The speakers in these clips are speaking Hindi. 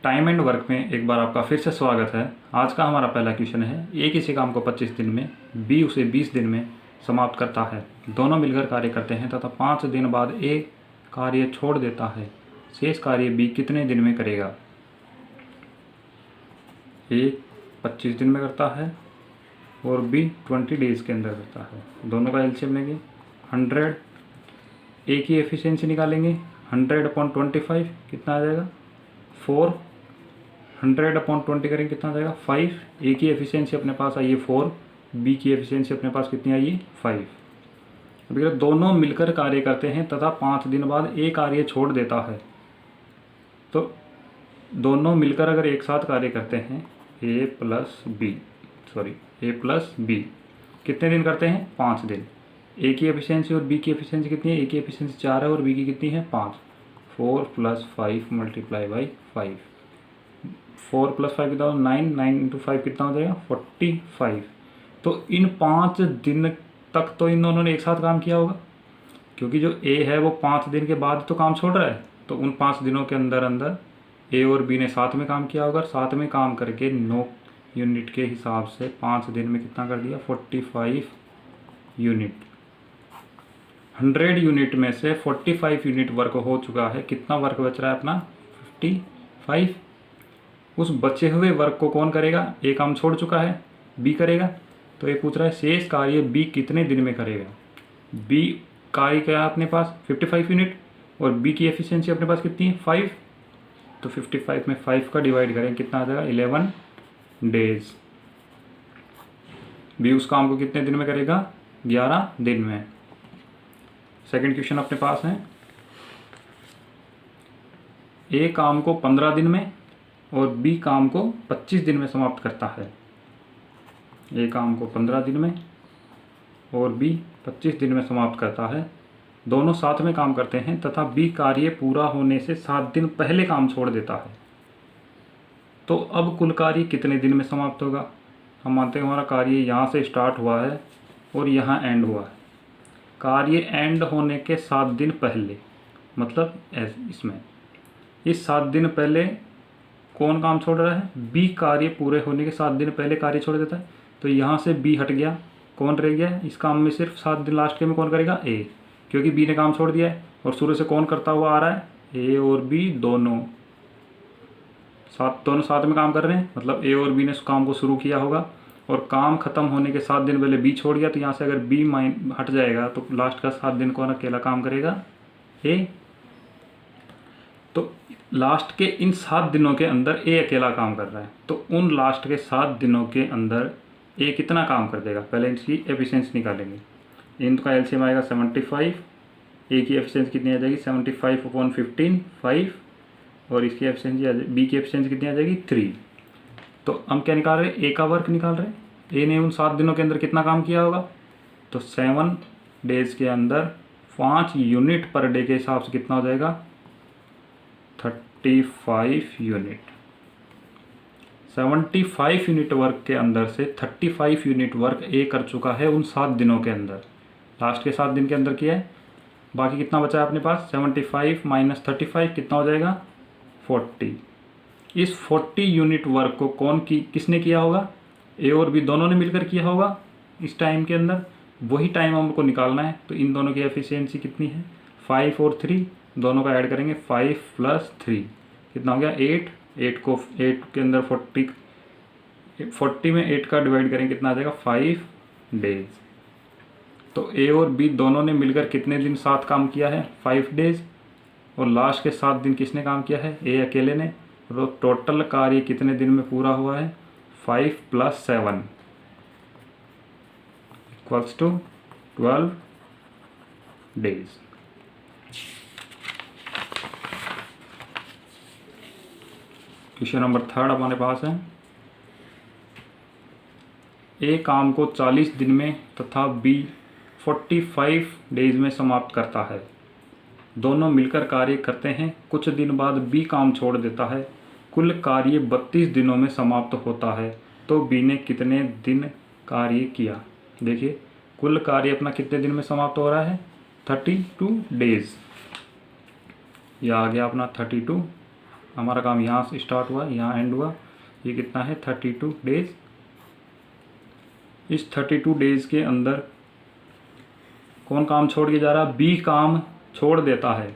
टाइम एंड वर्क में एक बार आपका फिर से स्वागत है। आज का हमारा पहला क्वेश्चन है, ए किसी काम को 25 दिन में, बी उसे 20 दिन में समाप्त करता है। दोनों मिलकर कार्य करते हैं तथा 5 दिन बाद ए कार्य छोड़ देता है। शेष कार्य बी कितने दिन में करेगा? ए 25 दिन में करता है और बी 20 डेज के अंदर करता है। दोनों का एलसीएम लेंगे 100, ए की एफिशिएंसी निकालेंगे 100/25 कितना आ जाएगा 4, 100/20 करेंगे कितना आ जाएगा 5। ए की एफिशिएंसी अपने पास आई है 4, बी की एफिशिएंसी अपने पास कितनी आई है 5। अगर दोनों मिलकर कार्य करते हैं तथा 5 दिन बाद ए कार्य छोड़ देता है, तो दोनों मिलकर अगर एक साथ कार्य करते हैं ए प्लस बी कितने दिन करते हैं 5 दिन। ए की एफिशिएंसी और बी की एफिशिएंसी कितनी है? ए की एफिशिएंसी 4 है और बी की कितनी है 5। 4 + 5 × 5, 4 + 5 कितना हो 9, 9 × 5 कितना हो जाएगा 45। तो इन 5 दिन तक तो इन दोनों ने एक साथ काम किया होगा, क्योंकि जो ए है वो 5 दिन के बाद तो काम छोड़ रहा है। तो उन 5 दिनों के अंदर अंदर ए और बी ने साथ में काम किया होगा। साथ में काम करके 9 यूनिट के हिसाब से 5 दिन में कितना कर दिया 45 यूनिट। 100 यूनिट में से 45 यूनिट वर्क हो चुका है। कितना वर्क बच रहा है अपना 55। उस बचे हुए वर्क को कौन करेगा? ए काम छोड़ चुका है, बी करेगा। तो ये पूछ रहा है शेष कार्य बी कितने दिन में करेगा। बी कार्य क्या है अपने पास 55 यूनिट और बी की एफिशिएंसी अपने पास कितनी है 5। तो 55 में 5 का डिवाइड करें कितना आ जाएगा 11 डेज। बी उस काम को कितने दिन में करेगा 11 दिन में। सेकंड क्वेश्चन अपने पास है, ए काम को 15 दिन में और बी काम को 25 दिन में समाप्त करता है। ए काम को 15 दिन में और बी 25 दिन में समाप्त करता है। दोनों साथ में काम करते हैं तथा बी कार्य पूरा होने से 7 दिन पहले काम छोड़ देता है। तो अब कुल कार्य कितने दिन में समाप्त होगा? हम मानते हैं हमारा कार्य यहाँ से स्टार्ट हुआ है और यहाँ एंड हुआ है। कार्य एंड होने के 7 दिन पहले, मतलब इसमें इस 7 दिन पहले कौन काम छोड़ रहा है? बी कार्य पूरे होने के 7 दिन पहले कार्य छोड़ देता है। तो यहाँ से बी हट गया, कौन रह गया इस काम में? सिर्फ 7 दिन लास्ट के में कौन करेगा? ए, क्योंकि बी ने काम छोड़ दिया है। और शुरू से कौन करता हुआ आ रहा है? ए और बी दोनों साथ में काम कर रहे हैं, मतलब ए और बी ने उस काम को शुरू किया होगा और काम खत्म होने के 7 दिन पहले बी छोड़ गया। तो यहाँ से अगर बी हट जाएगा तो लास्ट का 7 दिन कौन अकेला काम करेगा? ए। तो लास्ट के इन 7 दिनों के अंदर ए अकेला काम कर रहा है। तो उन लास्ट के 7 दिनों के अंदर ए कितना काम कर देगा? पहले इसकी एफिशिएंसी निकालेंगे। इन का एलसीएम आएगा 75। ए की एफिशिएंसी कितनी आ जाएगी 75/15 5 और इसकी एफिशिएंसी बी की एफिशिएंसी कितनी आ जाएगी 3। तो हम क्या निकाल रहे हैं? ए का वर्क निकाल रहे हैं। ए ने उन 7 दिनों के अंदर कितना काम किया होगा? तो 7 डेज के अंदर 5 यूनिट पर डे के हिसाब से कितना हो जाएगा 35 यूनिट। 75 यूनिट वर्क के अंदर से 35 यूनिट वर्क ए कर चुका है उन 7 दिनों के अंदर। लास्ट के 7 दिन के अंदर किया है। बाकी कितना बचा है अपने पास 75 - 35 कितना हो जाएगा 40। इस 40 यूनिट वर्क को किसने किया होगा? ए और बी दोनों ने मिलकर किया होगा इस टाइम के अंदर। वही टाइम हमको निकालना है। तो इन दोनों की एफिशिएंसी कितनी है 5 और 3, दोनों का ऐड करेंगे 5 + 3 कितना हो गया 8। 8 के अंदर 40 में 8 का डिवाइड करेंगे कितना आ जाएगा 5 डेज। तो ए और बी दोनों ने मिलकर कितने दिन साथ काम किया है 5 डेज। और लास्ट के 7 दिन किसने काम किया है? ए अकेले ने। तो टोटल कार्य कितने दिन में पूरा हुआ है 5 + 7 = 12 डेज। क्वेश्चन नंबर 3 हमारे पास है, ए काम को 40 दिन में तथा बी 45 डेज में समाप्त करता है। दोनों मिलकर कार्य करते हैं। कुछ दिन बाद बी काम छोड़ देता है। कुल कार्य 32 दिनों में समाप्त होता है। तो बी ने कितने दिन कार्य किया? देखिए कुल कार्य अपना कितने दिन में समाप्त हो रहा है 32 डेज। यह आ गया अपना 32 हमारा काम यहाँ से स्टार्ट हुआ, यहाँ एंड हुआ, ये कितना है 32 डेज। इस 32 डेज के अंदर कौन काम छोड़ के जा रहा है? बी काम छोड़ देता है।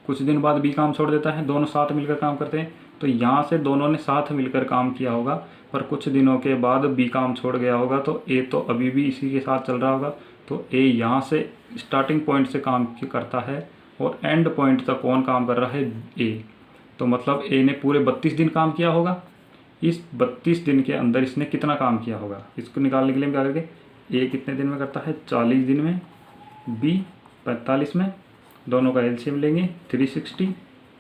कुछ दिन बाद बी काम छोड़ देता है, दोनों साथ मिलकर काम करते हैं। तो यहाँ से दोनों ने साथ मिलकर काम किया होगा, पर कुछ दिनों के बाद बी काम छोड़ गया होगा, तो ए तो अभी भी इसी के साथ चल रहा होगा। तो ए यहाँ से स्टार्टिंग पॉइंट से काम करता है और एंड पॉइंट तक कौन काम कर रहा है? ए। तो मतलब ए ने पूरे 32 दिन काम किया होगा। इस 32 दिन के अंदर इसने कितना काम किया होगा, इसको निकालने के लिए हम क्या करेंगे? ए कितने दिन में करता है? 40 दिन में, बी 45 में, दोनों का एलसीएम लेंगे 360,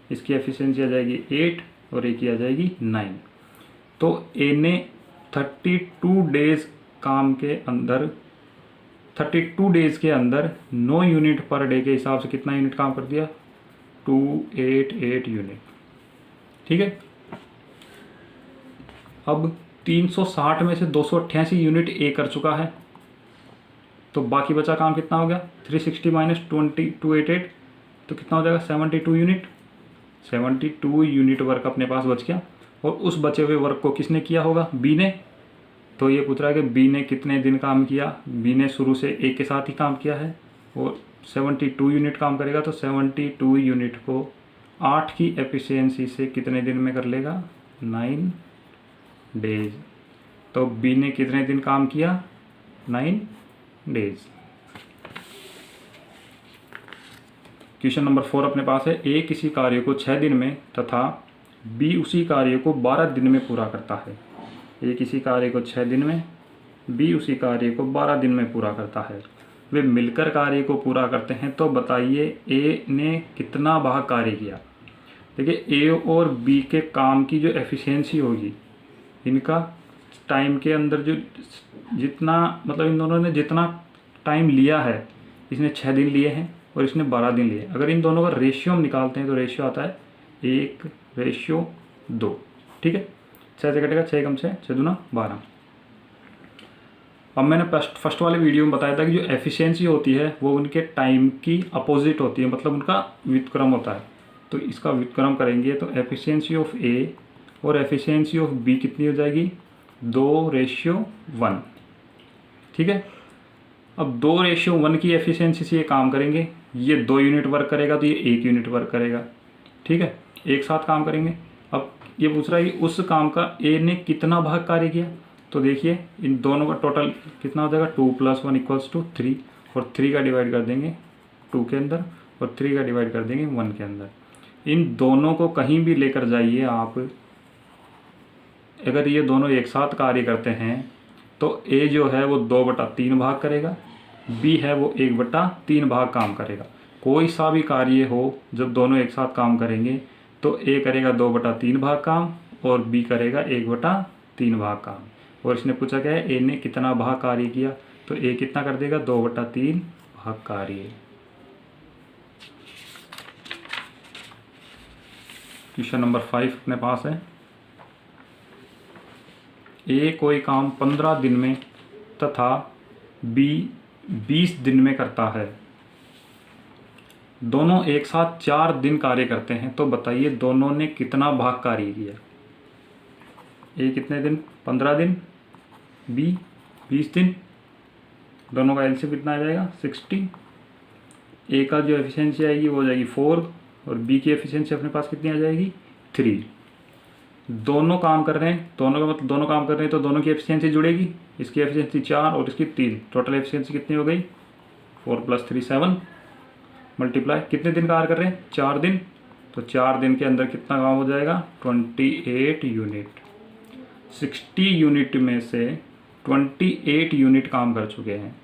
इसकी एफिशिएंसी आ जाएगी 8 और ए की आ जाएगी 9। तो ए ने 32 डेज काम के अंदर 32 डेज के अंदर 9 यूनिट पर डे के हिसाब से कितना यूनिट काम कर दिया? 288 यूनिट। ठीक है। अब 360 में से 288 यूनिट ए कर चुका है, तो बाकी बचा काम कितना हो गया? 360 माइनस 288, तो कितना हो जाएगा? 72 यूनिट। 72 यूनिट वर्क अपने पास बच गया। और उस बचे हुए वर्क को किसने किया होगा? बी ने। तो ये पूछ रहा है कि बी ने कितने दिन काम किया? बी ने शुरू से ए के साथ ही काम किया है और 72 यूनिट काम करेगा, तो 72 यूनिट को 8 की एफिशिएंसी से कितने दिन में कर लेगा? 9 डेज। तो बी ने कितने दिन काम किया? 9 डेज। क्वेश्चन नंबर 4 अपने पास है। ए किसी कार्य को 6 दिन में तथा बी उसी कार्य को 12 दिन में पूरा करता है। ए किसी कार्य को 6 दिन में, बी उसी कार्य को 12 दिन में पूरा करता है। वे मिलकर कार्य को पूरा करते हैं, तो बताइए ए ने कितना भाग कार्य किया? देखिए, ए और बी के काम की जो एफिशिएंसी होगी, इनका टाइम के अंदर जो जितना मतलब इन दोनों ने जितना टाइम लिया है, इसने 6 दिन लिए हैं और इसने 12 दिन लिए। अगर इन दोनों का रेशियो हम निकालते हैं तो रेशियो आता है 1:2। ठीक है। 6 से कटेगा 6 कम 6, 6 दूना 12। अब मैंने फर्स्ट वाले वीडियो में बताया था कि जो एफिशिएंसी होती है वो उनके टाइम की अपोजिट होती है, मतलब उनका व्युत्क्रम होता है। तो इसका व्युत्क्रम करेंगे तो एफिशिएंसी ऑफ ए और एफिशिएंसी ऑफ बी कितनी हो जाएगी? 2:1। ठीक है। अब 2:1 की एफिशिएंसी से ये काम करेंगे, ये 2 यूनिट वर्क करेगा तो ये 1 यूनिट वर्क करेगा। ठीक है, एक साथ काम करेंगे। अब ये पूछ रहा है कि उस काम का ए ने कितना भाग कार्य किया, तो देखिए इन दोनों का टोटल कितना हो जाएगा? 2 + 1 = 3, और 3 का डिवाइड कर देंगे 2 के अंदर और 3 का डिवाइड कर देंगे 1 के अंदर। इन दोनों को कहीं भी लेकर जाइए आप, अगर ये दोनों एक साथ कार्य करते हैं तो ए जो है वो 2/3 भाग करेगा, बी है वो 1/3 भाग काम करेगा। कोई सा भी कार्य हो जब दोनों एक साथ काम करेंगे तो ए करेगा 2/3 भाग काम और बी करेगा 1/3 भाग काम। और इसने पूछा क्या है? ए ने कितना भाग कार्य किया, तो ए कितना कर देगा? 2/3 भाग कार्य। क्वेश्चन नंबर 5 अपने पास है। ए कोई काम 15 दिन में तथा बी 20 दिन में करता है। दोनों एक साथ 4 दिन कार्य करते हैं, तो बताइए दोनों ने कितना भाग कार्य किया? ए कितने दिन? 15 दिन, बी 20 दिन। दोनों का एलसीएम कितना आ जाएगा? 60। ए का जो एफिशिएंसी आएगी वो हो जाएगी 4 और बी की एफिशिएंसी अपने पास कितनी आ जाएगी? 3। दोनों काम कर रहे हैं, दोनों का मतलब दोनों काम कर रहे हैं तो दोनों की एफिशिएंसी जुड़ेगी। इसकी एफिशिएंसी 4 और इसकी 3, टोटल एफिशिएंसी कितनी हो गई? 4 + 3 7 मल्टीप्लाई कितने दिन कार्य कर रहे हैं? 4 दिन। तो 4 दिन के अंदर कितना काम हो जाएगा? 28 यूनिट। 60 यूनिट में से 28 यूनिट काम कर चुके हैं,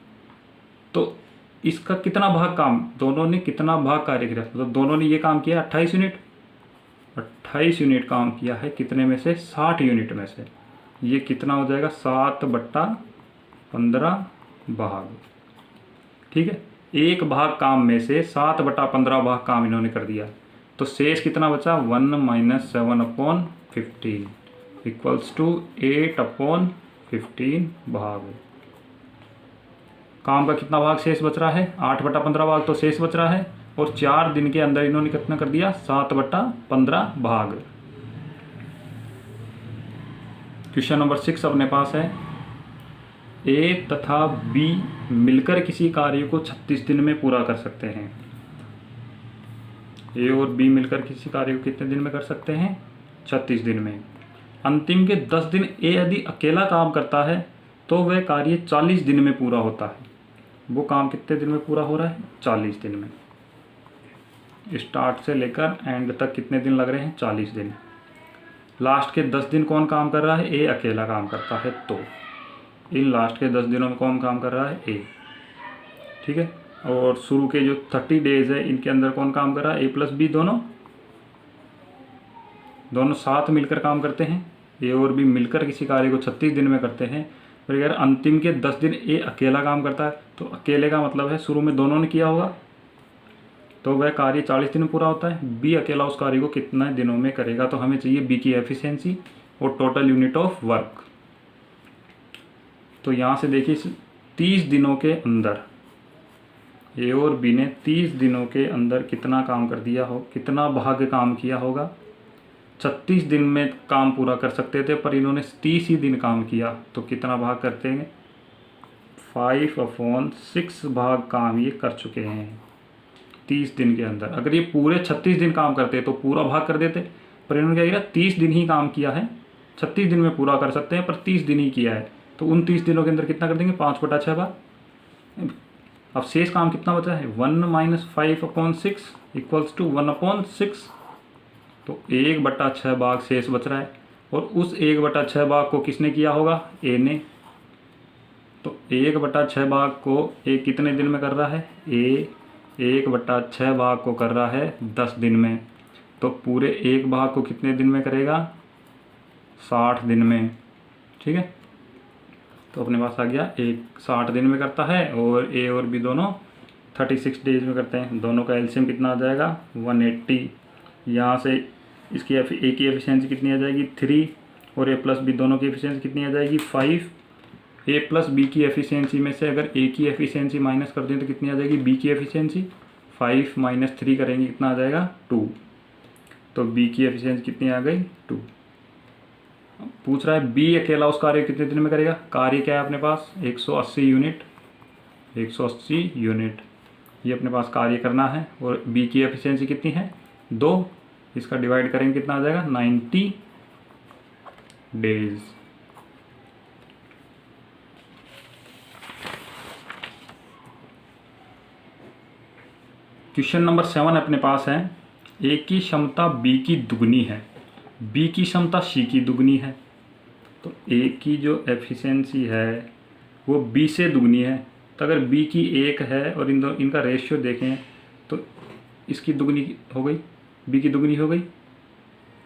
तो इसका कितना भाग काम, दोनों ने कितना भाग कार्य किया? मतलब दोनों ने ये काम किया 28 यूनिट, 28 यूनिट काम किया है। कितने में से? 60 यूनिट में से। ये कितना हो जाएगा? 7/15 भाग। ठीक है, एक भाग काम में से 7/15 भाग काम इन्होंने कर दिया, तो शेष कितना बचा? 1 - 7/15 = 8/15 भाग। काम का कितना भाग शेष बच रहा है? 8/15 भाग तो शेष बच रहा है, और 4 दिन के अंदर इन्होंने कितना कर दिया? 7/15 भाग। क्वेश्चन नंबर 6 अपने पास है, ए तथा बी मिलकर किसी कार्य को 36 दिन में पूरा कर सकते हैं। ए और बी मिलकर किसी कार्य को कितने दिन में कर सकते हैं? 36 दिन में। अंतिम के 10 दिन ए यदि अकेला काम करता है तो वह कार्य 40 दिन में पूरा होता है। वो काम कितने दिन में पूरा हो रहा है? 40 दिन में। स्टार्ट से लेकर एंड तक कितने दिन लग रहे हैं? 40 दिन। लास्ट के 10 दिन कौन काम कर रहा है? ए अकेला काम करता है। तो इन लास्ट के 10 दिनों में कौन काम कर रहा है? ए। ठीक है। और शुरू के जो 30 डेज है इनके अंदर कौन काम कर रहा है? ए प्लस बी दोनों साथ मिलकर काम करते हैं। ए और बी मिलकर किसी कार्य को 36 दिन में करते हैं। पर अगर अंतिम के 10 दिन ए अकेला काम करता है तो अकेले का मतलब है शुरू में दोनों ने किया होगा तो वह कार्य 40 दिन में पूरा होता है। बी अकेला उस कार्य को कितने दिनों में करेगा? तो हमें चाहिए बी की एफिशिएंसी और टोटल यूनिट ऑफ वर्क। तो यहाँ से देखिए 30 दिनों के अंदर ए और बी ने 30 दिनों के अंदर कितना काम कर दिया हो, कितना भाग काम किया होगा? 36 दिन में काम पूरा कर सकते थे पर इन्होंने 30 ही दिन काम किया तो कितना भाग करते हैं? 5/6 भाग काम ये कर चुके हैं 30 दिन के अंदर। अगर ये पूरे 36 दिन काम करते तो पूरा भाग कर देते, पर इन्होंने क्या किया? 30 दिन ही काम किया है। 36 दिन में पूरा कर सकते हैं पर 30 दिन ही किया है तो उन 30 दिनों के अंदर कितना कर देंगे? 5/6 भाग। अब शेष काम कितना बचा है? 1 - 5/6 = 1/6। तो 1/6 भाग शेष बच रहा है और उस 1/6 भाग को किसने किया होगा? ए ने। तो 1/6 भाग को ए कितने दिन में कर रहा है? ए 1/6 भाग को कर रहा है 10 दिन में। तो पूरे 1 भाग को कितने दिन में करेगा? 60 दिन में। ठीक है। तो अपने पास आ गया 60 दिन में करता है और ए और बी दोनों 36 डेज में करते हैं। दोनों का एलसीएम कितना आ जाएगा? 180। यहाँ से इसकी ए की एफिशिएंसी कितनी आ जाएगी? 3 और ए प्लस बी दोनों की एफिशिएंसी कितनी आ जाएगी? 5। ए प्लस बी की एफिशिएंसी में से अगर ए की एफिशिएंसी माइनस कर दें तो कितनी आ जाएगी? बी की एफिशिएंसी। 5 - 3 करेंगे कितना आ जाएगा? 2। तो बी की एफिशिएंसी कितनी आ गई? 2। पूछ रहा है बी अकेला उस कार्य कितने दिन में करेगा? कार्य क्या है अपने पास? 180 यूनिट। 180 यूनिट ये अपने पास कार्य करना है और बी की एफिशिएंसी कितनी है? 2। इसका डिवाइड करेंगे कितना आ जाएगा? 90 डेज। क्वेश्चन नंबर 7 अपने पास है, ए की क्षमता बी की दुगनी है, बी की क्षमता सी की दुगनी है। तो ए की जो एफिशिएंसी है वो बी से दुगनी है। तो अगर बी की 1 है और इनका रेशियो देखें तो इसकी दुगनी हो गई, बी की दुगनी हो गई।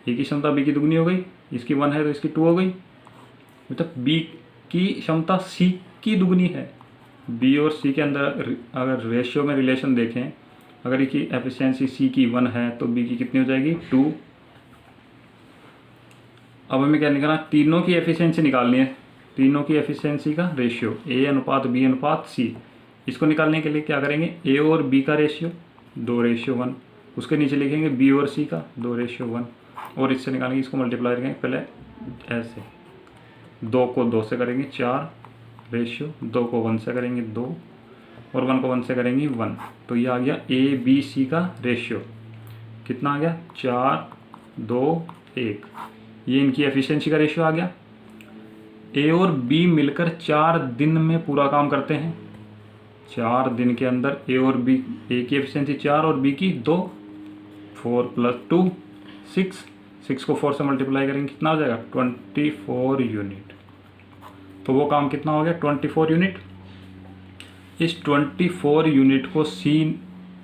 ए की क्षमता बी की दुगनी हो गई, इसकी 1 है तो इसकी 2 हो गई। मतलब बी की क्षमता सी की दुगनी है। बी और सी के अंदर अगर रेशियो में रिलेशन देखें, अगर इसकी एफिशिएंसी सी की 1 है तो बी की कितनी हो जाएगी? 2। अब हमें क्या निकालना? तीनों की एफिशिएंसी निकालनी है, तीनों की एफिशिएंसी का रेशियो A/B/C। इसको निकालने के लिए क्या करेंगे? ए और बी का रेशियो 2:1, उसके नीचे लिखेंगे बी और सी का 2:1 और इससे निकालेंगे, इसको मल्टीप्लाई करेंगे पहले ऐसे, 2 को 2 से करेंगे 4 रेशियो, 2 को 1 से करेंगे 2 और 1 को 1 से करेंगे 1। तो ये आ गया ABC का रेशियो कितना आ गया? 4:2:1। ये इनकी एफिशिएंसी का रेशियो आ गया। ए और बी मिलकर 4 दिन में पूरा काम करते हैं। 4 दिन के अंदर ए और बी, ए की एफिशिएंसी 4 और बी की 2, 4 + 2 6, 6 को 4 से मल्टीप्लाई करेंगे कितना हो जाएगा? 24 यूनिट। तो वो काम कितना हो गया? 24 यूनिट। इस 24 यूनिट को सी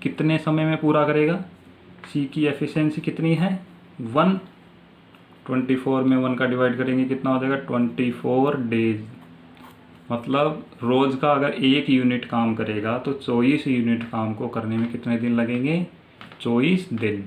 कितने समय में पूरा करेगा? सी की एफिशिएंसी कितनी है? 1। 24 में 1 का डिवाइड करेंगे कितना हो जाएगा? 24 डेज। मतलब रोज़ का अगर 1 यूनिट काम करेगा तो 24 यूनिट काम को करने में कितने दिन लगेंगे? 24 दिन।